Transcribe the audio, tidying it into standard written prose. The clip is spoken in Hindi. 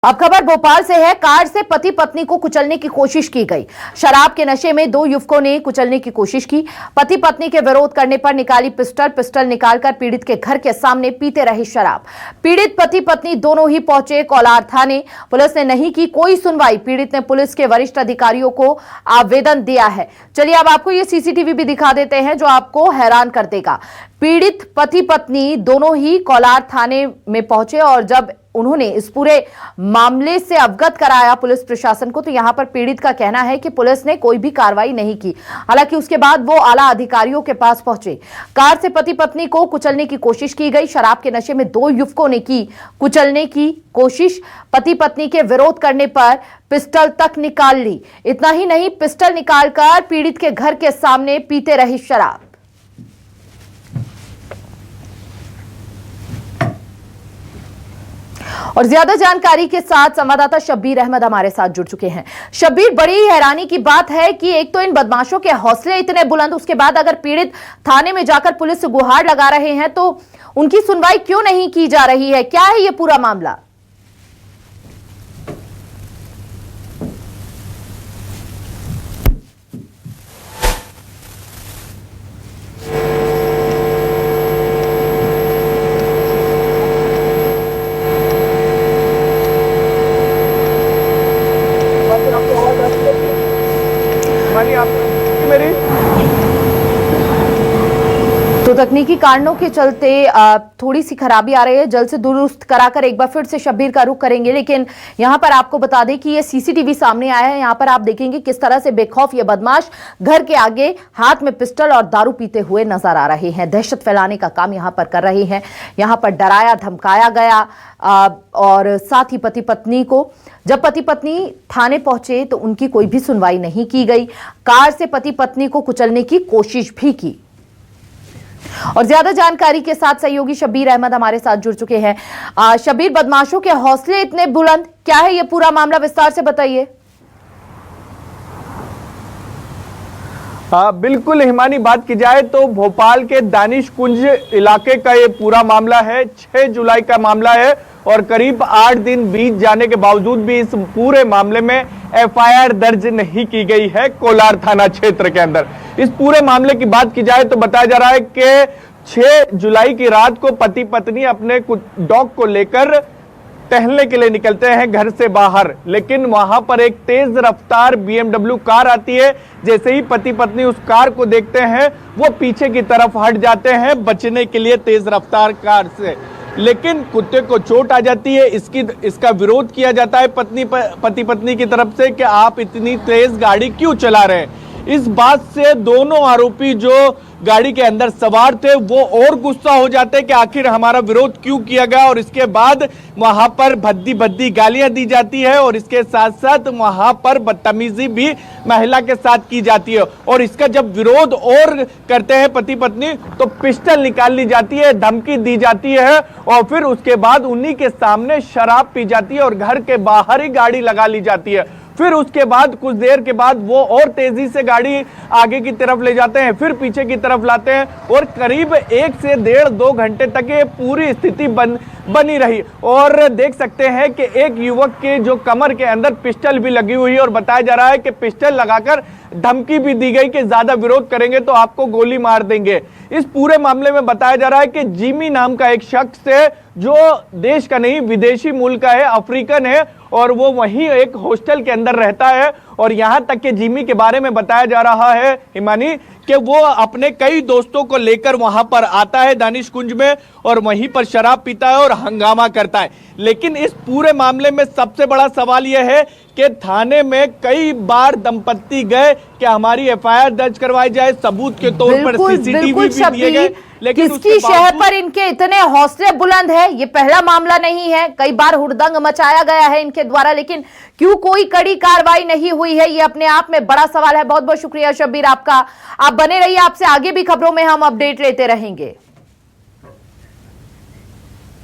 अब खबर भोपाल से है। कार से पति पत्नी को कुचलने की कोशिश की गई। शराब के नशे में दो युवकों ने कुचलने की कोशिश की। पति पत्नी के विरोध करने पर निकाली पिस्टल निकालकर पीड़ित के घर के सामने पीते रहे शराब। पीड़ित पति पत्नी दोनों ही पहुंचे कोलार थाने। पुलिस ने नहीं की कोई सुनवाई। पीड़ित ने पुलिस के वरिष्ठ अधिकारियों को आवेदन दिया है। चलिए अब आपको ये सीसीटीवी भी दिखा देते हैं जो आपको हैरान कर देगा। पीड़ित पति पत्नी दोनों ही कोलार थाने में पहुंचे और जब उन्होंने इस पूरे मामले से अवगत कराया पुलिस प्रशासन को, तो यहां पर पीड़ित का कहना है कि पुलिस ने कोई भी कार्रवाई नहीं की। हालांकि उसके बाद वो आला अधिकारियों के पास पहुंचे। कार से पति पत्नी को कुचलने की कोशिश की गई। शराब के नशे में दो युवकों ने की कुचलने की कोशिश। पति पत्नी के विरोध करने पर पिस्टल तक निकाल ली। इतना ही नहीं, पिस्टल निकालकर पीड़ित के घर के सामने पीते रहे शराब। और ज्यादा जानकारी के साथ संवाददाता शब्बीर अहमद हमारे साथ जुड़ चुके हैं। शब्बीर, बड़ी हैरानी की बात है कि एक तो इन बदमाशों के हौसले इतने बुलंद, उसके बाद अगर पीड़ित थाने में जाकर पुलिस से गुहार लगा रहे हैं तो उनकी सुनवाई क्यों नहीं की जा रही है? क्या है ये पूरा मामला? मेरी तो तकनीकी कारणों के चलते थोड़ी सी खराबी आ रही है। जल्द से दुरुस्त कराकर एक बार फिर से शब्बीर का रुख करेंगे। लेकिन यहां पर आपको बता दें कि ये सीसीटीवी सामने आया है। यहां पर आप देखेंगे किस तरह से बेखौफ ये बदमाश घर के आगे हाथ में पिस्टल और दारू पीते हुए नजर आ रहे हैं। दहशत फैलाने का काम यहां पर कर रहे हैं। यहां पर डराया धमकाया गया और साथ ही पति पत्नी को, जब पति पत्नी थाने पहुंचे तो उनकी कोई भी सुनवाई नहीं की गई। कार से पति पत्नी को कुचलने की कोशिश भी की। और ज्यादा जानकारी के साथ सहयोगी शब्बीर अहमद हमारे साथ जुड़ चुके हैं। शब्बीर, बदमाशों के हौसले इतने बुलंद, क्या है ये पूरा मामला, विस्तार से बताइए। बिल्कुल हिमानी, बात की जाए तो भोपाल के दानिश कुंज इलाके का ये पूरा मामला है। 6 जुलाई का मामला है और करीब 8 दिन बीत जाने के बावजूद भी इस पूरे मामले में एफआईआर दर्ज नहीं की गई है कोलार थाना क्षेत्र के अंदर। इस पूरे मामले की बात की जाए तो बताया जा रहा है कि 6 जुलाई की रात को पति पत्नी अपने डॉग को लेकर टहलने के लिए निकलते हैं घर से बाहर, लेकिन वहां पर एक तेज रफ्तार BMW कार आती है। जैसे ही पति पत्नी उस कार को देखते हैं वो पीछे की तरफ हट जाते हैं बचने के लिए तेज रफ्तार कार से, लेकिन कुत्ते को चोट आ जाती है। इसका विरोध किया जाता है पति पत्नी की तरफ से कि आप इतनी तेज गाड़ी क्यों चला रहे हैं। इस बात से दोनों आरोपी जो गाड़ी के अंदर सवार थे वो और गुस्सा हो जाते कि आखिर हमारा विरोध क्यों किया गया, और इसके बाद वहां पर भद्दी गालियां दी जाती है और इसके साथ साथ वहां पर बदतमीजी भी महिला के साथ की जाती है। और इसका जब विरोध और करते हैं पति पत्नी तो पिस्टल निकाल ली जाती है, धमकी दी जाती है और फिर उसके बाद उन्हीं के सामने शराब पी जाती है और घर के बाहर ही गाड़ी लगा ली जाती है। फिर उसके बाद कुछ देर के बाद वो और तेजी से गाड़ी आगे की तरफ ले जाते हैं, फिर पीछे की तरफ लाते हैं और करीब 1 से 1.5-2 घंटे तक ये पूरी स्थिति बनी रही। और देख सकते हैं कि एक युवक के जो कमर के अंदर पिस्टल भी लगी हुई है और बताया जा रहा है कि पिस्टल लगाकर धमकी भी दी गई कि ज्यादा विरोध करेंगे तो आपको गोली मार देंगे। इस पूरे मामले में बताया जा रहा है कि जिमी नाम का एक शख्स है जो देश का नहीं विदेशी मूल का है, अफ्रीकन है और वो वहीं एक हॉस्टल के अंदर रहता है। और यहां तक कि जिमी के बारे में बताया जा रहा है हिमानी कि वो अपने कई दोस्तों को लेकर वहां पर आता है दानिश कुंज में और वहीं पर शराब पीता है और हंगामा करता है। लेकिन इस पूरे मामले में सबसे बड़ा सवाल यह है कि थाने में कई बार दंपत्ति गए कि हमारी एफआईआर दर्ज करवाई जाए, सबूत के तौर पर सीसीटीवी भी दिए गए, लेकिन किसकी शहर पर इनके इतने हौसले बुलंद है? ये पहला मामला नहीं है, कई बार हुड़दंग मचाया गया है इनके द्वारा, लेकिन क्यों कोई कड़ी कार्रवाई नहीं हुई है, ये अपने आप में बड़ा सवाल है। बहुत बहुत शुक्रिया शब्बीर आपका। आप बने रहिए, आपसे आगे भी खबरों में हम अपडेट लेते रहेंगे।